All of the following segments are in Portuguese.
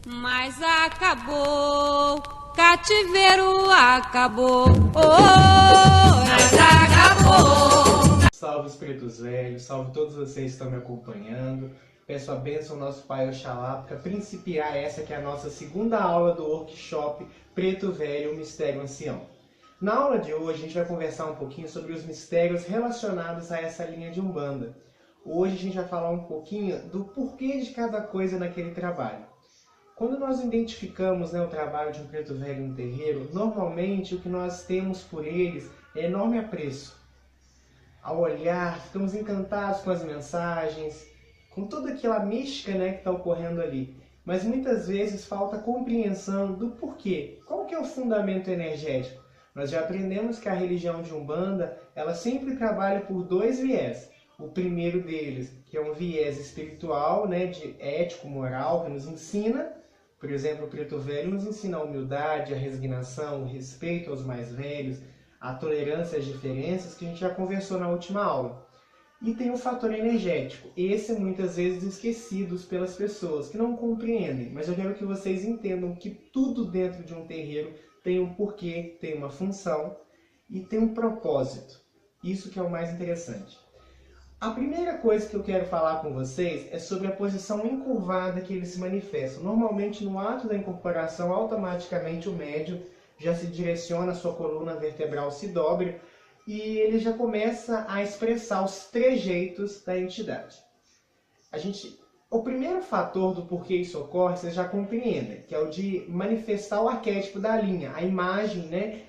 Mas acabou, cativeiro acabou, oh, mas acabou. Salve os pretos velhos, salve todos vocês que estão me acompanhando. Peço a bênção ao nosso Pai Oxalá para principiar essa que é a nossa segunda aula do workshop Preto Velho, o Mistério Ancião. Na aula de hoje a gente vai conversar um pouquinho sobre os mistérios relacionados a essa linha de Umbanda. Hoje a gente vai falar um pouquinho do porquê de cada coisa naquele trabalho. Quando nós identificamos o trabalho de um preto velho no terreiro, normalmente o que nós temos por eles é enorme apreço. Ao olhar, ficamos encantados com as mensagens, com toda aquela mística que está ocorrendo ali. Mas muitas vezes falta compreensão do porquê. Qual que é o fundamento energético? Nós já aprendemos que a religião de Umbanda, ela sempre trabalha por dois viés. O primeiro deles, que é um viés espiritual, de ético, moral, que nos ensina. Por exemplo, o Preto Velho nos ensina a humildade, a resignação, o respeito aos mais velhos, a tolerância às diferenças, que a gente já conversou na última aula. E tem o fator energético. Esse é muitas vezes esquecido pelas pessoas, que não compreendem. Mas eu quero que vocês entendam que tudo dentro de um terreiro tem um porquê, tem uma função e tem um propósito. Isso que é o mais interessante. A primeira coisa que eu quero falar com vocês é sobre a posição encurvada que eles se manifestam. Normalmente, no ato da incorporação, automaticamente o médium já se direciona, a sua coluna vertebral se dobra e ele já começa a expressar os trejeitos da entidade. O primeiro fator do porquê isso ocorre, vocês já compreendem, que é o de manifestar o arquétipo da linha, a imagem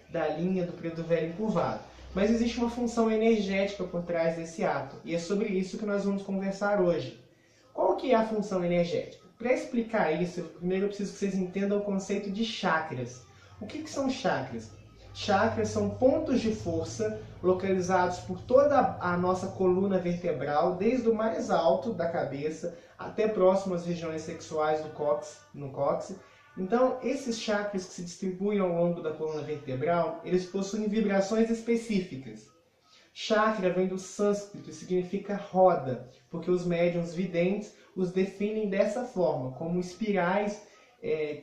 da linha do preto velho encurvado. Mas existe uma função energética por trás desse ato, e é sobre isso que nós vamos conversar hoje. Qual que é a função energética? Para explicar isso, primeiro eu preciso que vocês entendam o conceito de chakras. O que são chakras? Chakras são pontos de força localizados por toda a nossa coluna vertebral, desde o mais alto da cabeça até próximo às regiões sexuais no cóccix. Então, esses chakras que se distribuem ao longo da coluna vertebral, eles possuem vibrações específicas. Chakra vem do sânscrito e significa roda, porque os médiuns videntes os definem dessa forma, como espirais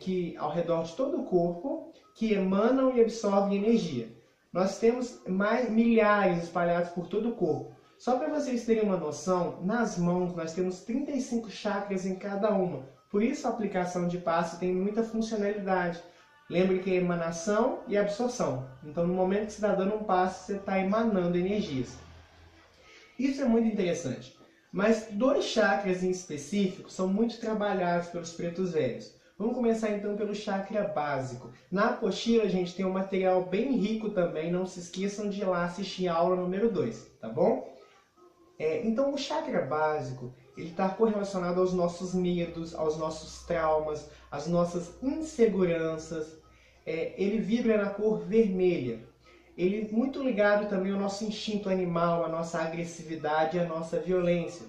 que ao redor de todo o corpo, que emanam e absorvem energia. Nós temos milhares espalhados por todo o corpo. Só para vocês terem uma noção, nas mãos nós temos 35 chakras em cada uma. Por isso a aplicação de passe tem muita funcionalidade. Lembre que é emanação e absorção. Então no momento que você está dando um passe, você está emanando energias. Isso é muito interessante. Mas dois chakras em específico são muito trabalhados pelos pretos velhos. Vamos começar então pelo chakra básico. Na apostila a gente tem um material bem rico também, não se esqueçam de ir lá assistir a aula número 2, tá bom? Então o chakra básico, ele está correlacionado aos nossos medos, aos nossos traumas, às nossas inseguranças. Ele vibra na cor vermelha. Ele é muito ligado também ao nosso instinto animal, à nossa agressividade e à nossa violência.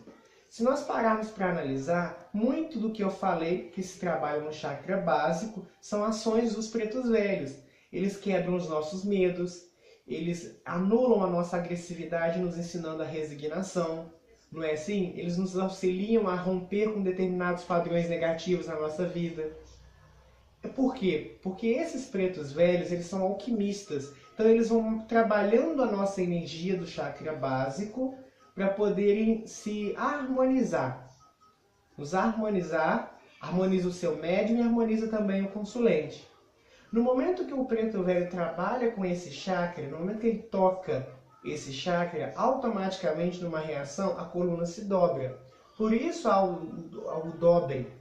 Se nós pararmos para analisar, muito do que eu falei que se trabalha no chakra básico são ações dos pretos velhos. Eles quebram os nossos medos, eles anulam a nossa agressividade nos ensinando a resignação. Não é assim? Eles nos auxiliam a romper com determinados padrões negativos na nossa vida. Por quê? Porque esses pretos velhos, eles são alquimistas. Então eles vão trabalhando a nossa energia do chakra básico para poderem se harmonizar. Nos harmonizar, harmoniza o seu médium e harmoniza também o consulente. No momento que o preto velho trabalha com esse chakra, no momento que ele toca esse chakra, automaticamente numa reação a coluna se dobra. Por isso há o dobre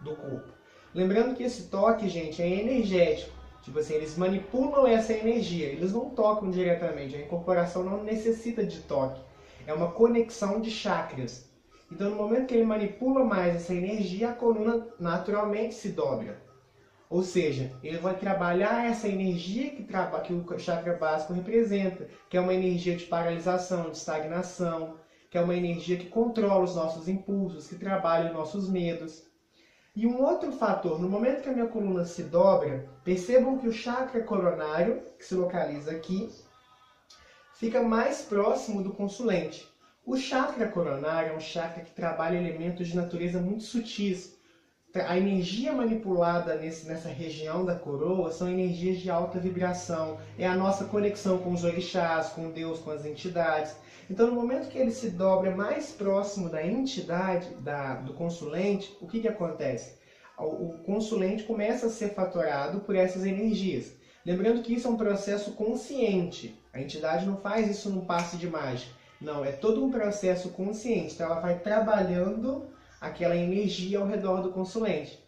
do corpo. Lembrando que esse toque, gente, é energético. Tipo assim, eles manipulam essa energia, eles não tocam diretamente. A incorporação não necessita de toque. É uma conexão de chakras. Então, no momento que ele manipula mais essa energia, a coluna naturalmente se dobra. Ou seja, ele vai trabalhar essa energia que o chakra básico representa, que é uma energia de paralisação, de estagnação, que é uma energia que controla os nossos impulsos, que trabalha os nossos medos. E um outro fator, no momento que a minha coluna se dobra, percebam que o chakra coronário, que se localiza aqui, fica mais próximo do consulente. O chakra coronário é um chakra que trabalha elementos de natureza muito sutis, a energia manipulada nessa região da coroa são energias de alta vibração. É a nossa conexão com os orixás, com Deus, com as entidades. Então, no momento que ele se dobra mais próximo da entidade, do consulente, o que acontece? O consulente começa a ser fatorado por essas energias. Lembrando que isso é um processo consciente. A entidade não faz isso num passe de mágica. Não, é todo um processo consciente. Então, ela vai trabalhando aquela energia ao redor do consulente.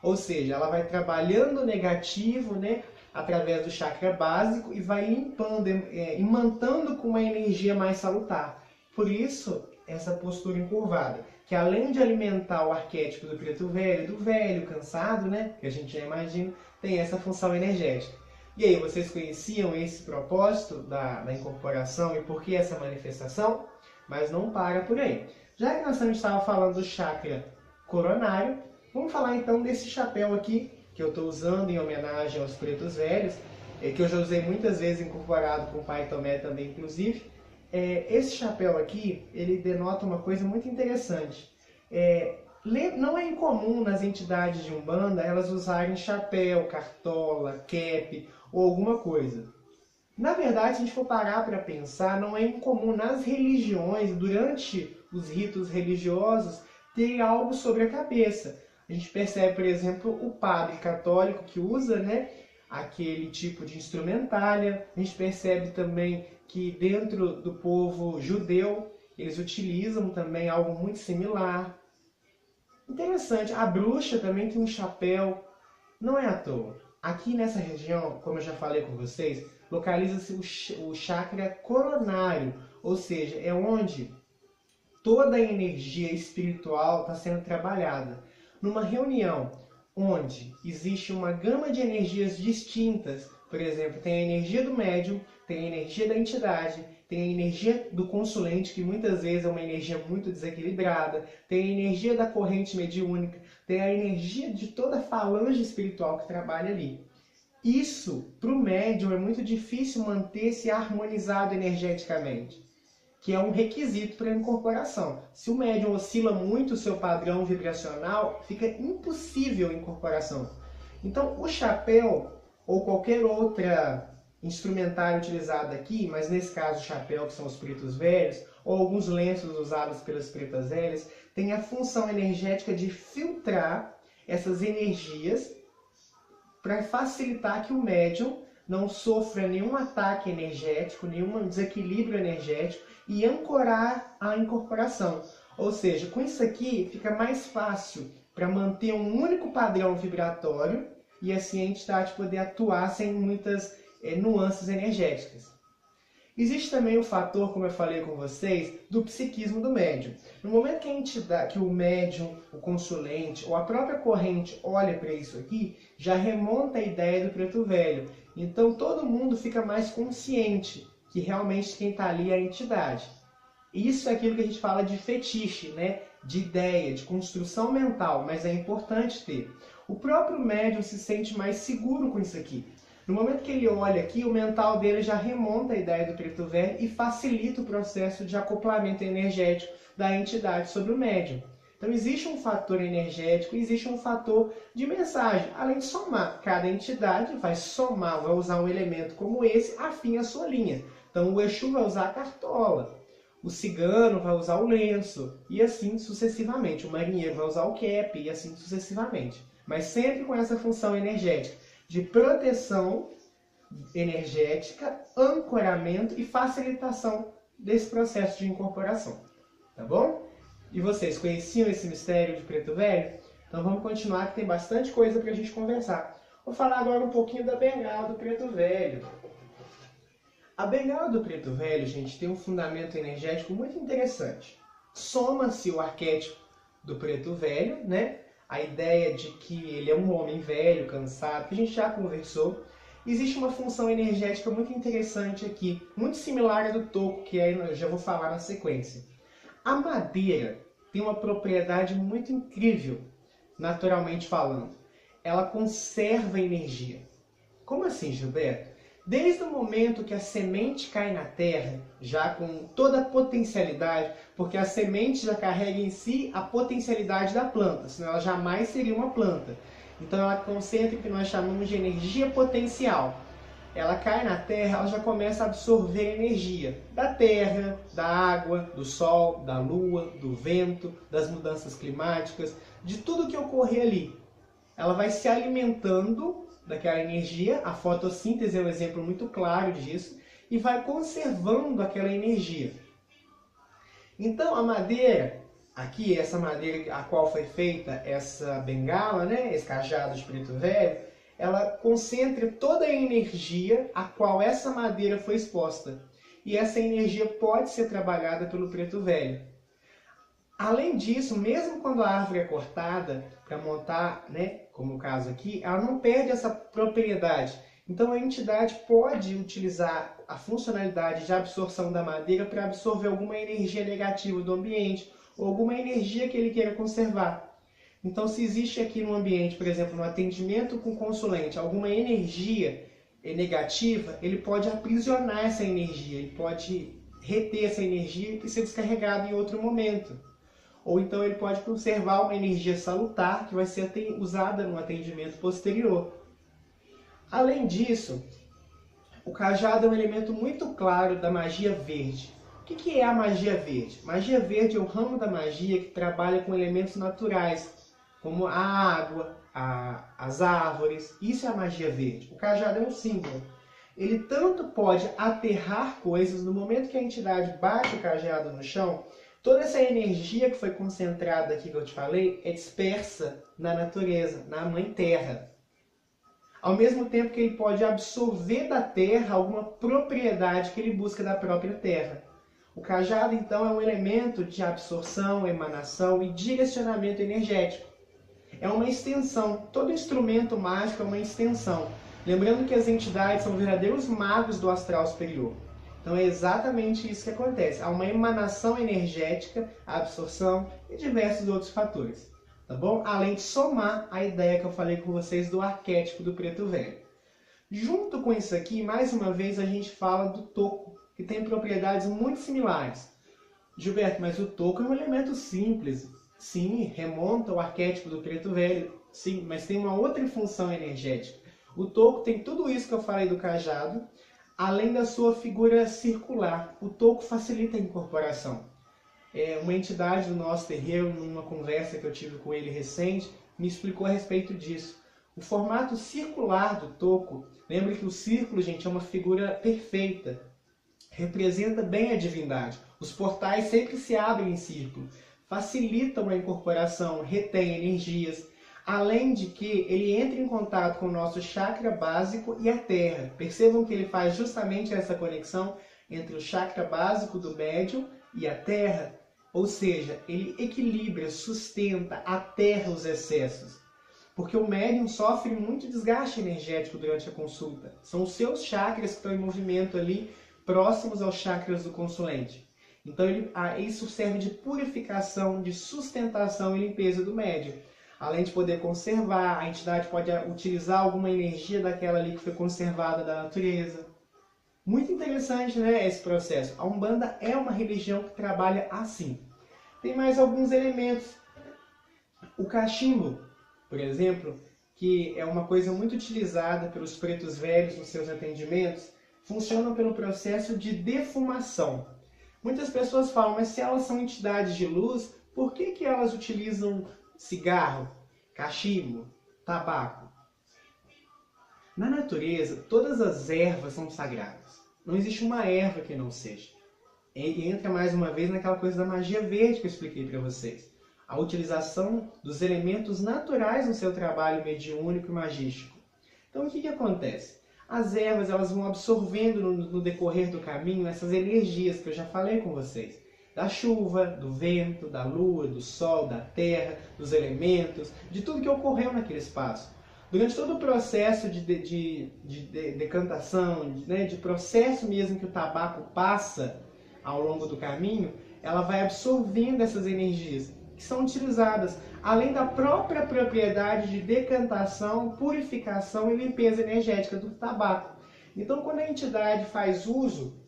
Ou seja, ela vai trabalhando o negativo, né, através do chakra básico e vai limpando, imantando com uma energia mais salutar. Por isso, essa postura encurvada, que além de alimentar o arquétipo do preto velho, do velho cansado, né, que a gente já imagina, tem essa função energética. E aí, vocês conheciam esse propósito da incorporação e por que essa manifestação? Mas não para por aí. Já que nós estávamos falando do chakra coronário, vamos falar então desse chapéu aqui, que eu estou usando em homenagem aos pretos velhos, que eu já usei muitas vezes incorporado com o Pai Tomé também, inclusive. Esse chapéu aqui, ele denota uma coisa muito interessante. Não é incomum nas entidades de Umbanda elas usarem chapéu, cartola, cap ou alguma coisa. Na verdade, se a gente for parar para pensar, não é incomum nas religiões, durante os ritos religiosos, ter algo sobre a cabeça. A gente percebe, por exemplo, o padre católico que usa, né, aquele tipo de instrumentália. A gente percebe também que dentro do povo judeu, eles utilizam também algo muito similar. Interessante, a bruxa também tem um chapéu, não é à toa. Aqui nessa região, como eu já falei com vocês, localiza-se o chakra coronário, ou seja, é onde toda a energia espiritual está sendo trabalhada. Numa reunião onde existe uma gama de energias distintas, por exemplo, tem a energia do médium, tem a energia da entidade, tem a energia do consulente, que muitas vezes é uma energia muito desequilibrada, tem a energia da corrente mediúnica, tem a energia de toda a falange espiritual que trabalha ali. Isso, para o médium, é muito difícil manter-se harmonizado energeticamente, que é um requisito para a incorporação. Se o médium oscila muito o seu padrão vibracional, fica impossível a incorporação. Então, o chapéu, ou qualquer outra instrumentário utilizado aqui, mas nesse caso o chapéu, que são os pretos velhos, ou alguns lenços usados pelas pretas velhas, tem a função energética de filtrar essas energias para facilitar que o médium não sofra nenhum ataque energético, nenhum desequilíbrio energético e ancorar a incorporação. Ou seja, com isso aqui fica mais fácil para manter um único padrão vibratório e assim a entidade poder atuar sem muitas nuances energéticas. Existe também o fator, como eu falei com vocês, do psiquismo do médium. No momento que o médium, o consulente ou a própria corrente olha para isso aqui, já remonta a ideia do preto velho. Então todo mundo fica mais consciente que realmente quem está ali é a entidade. Isso é aquilo que a gente fala de fetiche, né? De ideia, de construção mental, mas é importante ter. O próprio médium se sente mais seguro com isso aqui. No momento que ele olha aqui, o mental dele já remonta a ideia do preto velho e facilita o processo de acoplamento energético da entidade sobre o médium. Então existe um fator energético, existe um fator de mensagem, além de somar. Cada entidade vai somar, vai usar um elemento como esse, afim à sua linha. Então o Exu vai usar a cartola, o cigano vai usar o lenço, e assim sucessivamente. O marinheiro vai usar o cap, e assim sucessivamente. Mas sempre com essa função energética de proteção energética, ancoramento e facilitação desse processo de incorporação. Tá bom? E vocês conheciam esse mistério de preto velho? Então vamos continuar, que tem bastante coisa para a gente conversar. Vou falar agora um pouquinho da bengala do preto velho. A bengala do preto velho, gente, tem um fundamento energético muito interessante. Soma-se o arquétipo do preto velho, né? A ideia de que ele é um homem velho, cansado, que a gente já conversou. Existe uma função energética muito interessante aqui, muito similar à do toco, que aí eu já vou falar na sequência. A madeira tem uma propriedade muito incrível, naturalmente falando. Ela conserva energia. Como assim, Gilberto? Desde o momento que a semente cai na terra, já com toda a potencialidade, porque a semente já carrega em si a potencialidade da planta, senão ela jamais seria uma planta. Então ela concentra o que nós chamamos de energia potencial. Ela cai na terra, ela já começa a absorver energia da terra, da água, do sol, da lua, do vento, das mudanças climáticas, de tudo que ocorrer ali. Ela vai se alimentando daquela energia, a fotossíntese é um exemplo muito claro disso, e vai conservando aquela energia. Então a madeira, aqui essa madeira a qual foi feita essa bengala, né, esse cajado de preto velho, ela concentra toda a energia a qual essa madeira foi exposta. E essa energia pode ser trabalhada pelo preto velho. Além disso, mesmo quando a árvore é cortada para montar, né, como o caso aqui, ela não perde essa propriedade. Então a entidade pode utilizar a funcionalidade de absorção da madeira para absorver alguma energia negativa do ambiente ou alguma energia que ele queira conservar. Então, se existe aqui no ambiente, por exemplo, no atendimento com o consulente, alguma energia negativa, ele pode aprisionar essa energia, ele pode reter essa energia e ser descarregado em outro momento. Ou então ele pode conservar uma energia salutar que vai ser usada no atendimento posterior. Além disso, o cajado é um elemento muito claro da magia verde. O que é a magia verde? Magia verde é o ramo da magia que trabalha com elementos naturais, como a água, as árvores. Isso é a magia verde. O cajado é um símbolo. Ele tanto pode aterrar coisas, no momento que a entidade bate o cajado no chão, toda essa energia que foi concentrada aqui que eu te falei é dispersa na natureza, na Mãe Terra. Ao mesmo tempo que ele pode absorver da terra alguma propriedade que ele busca da própria terra. O cajado, então, é um elemento de absorção, emanação e direcionamento energético. É uma extensão. Todo instrumento mágico é uma extensão. Lembrando que as entidades são verdadeiros magos do astral superior. Então é exatamente isso que acontece. Há uma emanação energética, a absorção e diversos outros fatores. Tá bom? Além de somar a ideia que eu falei com vocês do arquétipo do preto velho. Junto com isso aqui, mais uma vez, a gente fala do toco, que tem propriedades muito similares. Gilberto, mas o toco é um elemento simples. Sim, remonta ao arquétipo do preto velho. Sim, mas tem uma outra função energética. O toco tem tudo isso que eu falei do cajado, além da sua figura circular. O toco facilita a incorporação. Uma entidade do nosso terreiro, numa conversa que eu tive com ele recente, me explicou a respeito disso. O formato circular do toco, lembra que o círculo, gente, é uma figura perfeita. Representa bem a divindade. Os portais sempre se abrem em círculo. Facilitam a incorporação, retém energias. Além de que ele entra em contato com o nosso chakra básico e a terra. Percebam que ele faz justamente essa conexão entre o chakra básico do médium e a terra. Ou seja, ele equilibra, sustenta, aterra os excessos. Porque o médium sofre muito desgaste energético durante a consulta. São os seus chakras que estão em movimento ali, próximos aos chakras do consulente. Então isso serve de purificação, de sustentação e limpeza do médium. Além de poder conservar, a entidade pode utilizar alguma energia daquela ali que foi conservada da natureza. Muito interessante, né, esse processo. A Umbanda é uma religião que trabalha assim. Tem mais alguns elementos. O cachimbo, por exemplo, que é uma coisa muito utilizada pelos pretos velhos nos seus atendimentos, funciona pelo processo de defumação. Muitas pessoas falam, mas se elas são entidades de luz, por que elas utilizam cigarro, cachimbo, tabaco? Na natureza, todas as ervas são sagradas. Não existe uma erva que não seja. E entra mais uma vez naquela coisa da magia verde que eu expliquei para vocês. A utilização dos elementos naturais no seu trabalho mediúnico e magístico. Então o que acontece? As ervas elas vão absorvendo no decorrer do caminho essas energias que eu já falei com vocês. Da chuva, do vento, da lua, do sol, da terra, dos elementos, de tudo que ocorreu naquele espaço. Durante todo o processo de decantação, de processo mesmo que o tabaco passa ao longo do caminho, ela vai absorvendo essas energias que são utilizadas, além da própria propriedade de decantação, purificação e limpeza energética do tabaco. Então, quando a entidade faz uso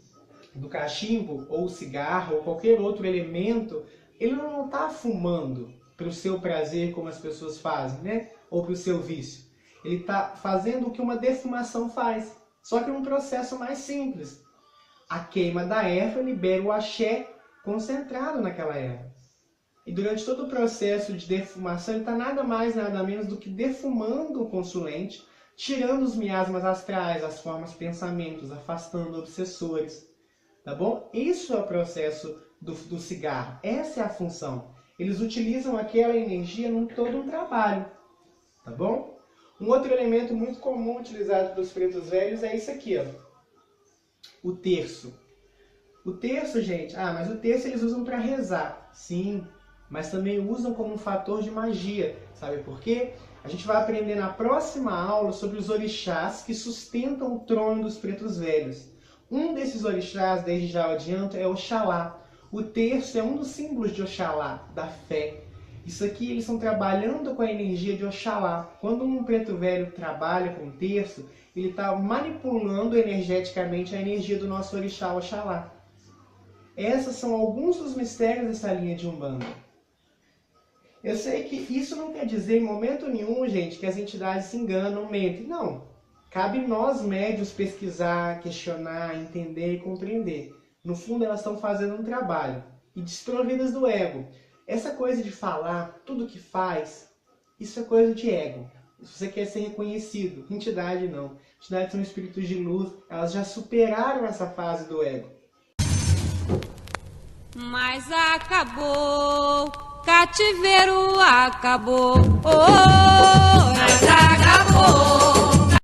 do cachimbo, ou cigarro, ou qualquer outro elemento, ele não está fumando para o seu prazer, como as pessoas fazem, né? Ou para o seu vício. Ele está fazendo o que uma defumação faz, só que num processo mais simples. A queima da erva libera o axé concentrado naquela erva. E durante todo o processo de defumação, ele está nada mais, nada menos do que defumando o consulente, tirando os miasmas astrais, as formas pensamentos, afastando obsessores. Tá bom? Isso é o processo do cigarro. Essa é a função. Eles utilizam aquela energia num todo um trabalho. Tá bom? Um outro elemento muito comum utilizado pelos pretos velhos é isso aqui, ó. O terço. O terço, gente, mas o terço eles usam para rezar. Sim, mas também usam como um fator de magia. Sabe por quê? A gente vai aprender na próxima aula sobre os orixás que sustentam o trono dos pretos velhos. Um desses orixás, desde já eu adianto, é Oxalá. O terço é um dos símbolos de Oxalá, da fé. Isso aqui eles estão trabalhando com a energia de Oxalá. Quando um preto velho trabalha com o terço, ele está manipulando energeticamente a energia do nosso orixá Oxalá. Esses são alguns dos mistérios dessa linha de Umbanda. Eu sei que isso não quer dizer em momento nenhum, gente, que as entidades se enganam, mentem. Não. Cabe nós, médios, pesquisar, questionar, entender e compreender. No fundo, elas estão fazendo um trabalho. E desprovidas do ego. Essa coisa de falar tudo que faz, isso é coisa de ego. Se você quer ser reconhecido, entidade não. Entidades são espíritos de luz, elas já superaram essa fase do ego. Mas acabou, cativeiro acabou, mas acabou.